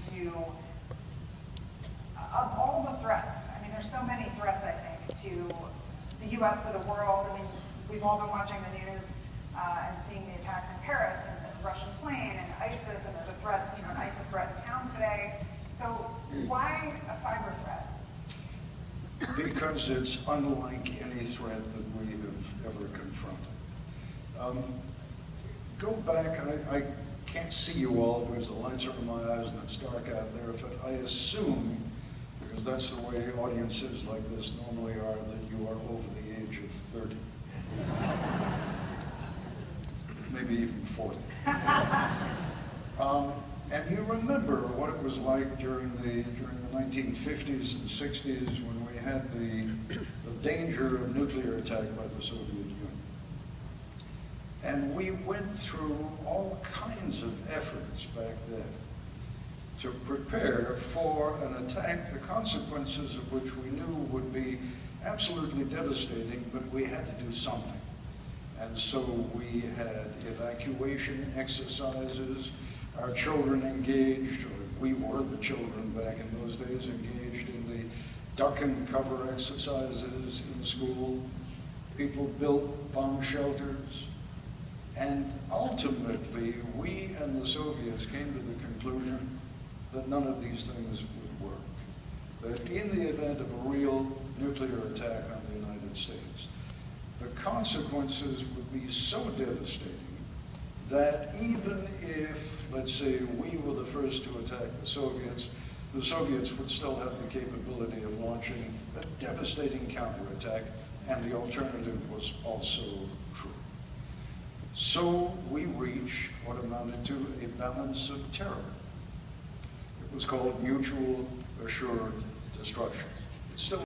to, of all the threats, I mean, there's so many threats, I think, to the US, to the world. I mean, we've all been watching the news and seeing the attacks in Paris and the Russian plane and ISIS, and there's a threat, you know, an ISIS threat in town today. So why a cyber threat? Because it's unlike any threat that we have ever confronted. Go back, I can't see you all because the lights are in my eyes and it's dark out there, but I assume, because that's the way audiences like this normally are, that you are over the age of 30. Maybe even 40. And you remember what it was like during the 1950s and 60s when we had the danger of nuclear attack by the Soviet Union. And we went through all kinds of efforts back then to prepare for an attack, the consequences of which we knew would be absolutely devastating, but we had to do something. And so we had evacuation exercises, our children engaged, or we were the children back in those days, engaged in the duck and cover exercises in school. People built bomb shelters. And ultimately, we and the Soviets came to the conclusion that none of these things would work. That in the event of a real nuclear attack on the United States, the consequences would be so devastating that even if, let's say, we were the first to attack the Soviets would still have the capability of launching a devastating counterattack, and the alternative was also true. So we reached what amounted to a balance of terror. It was called mutual assured destruction. It's still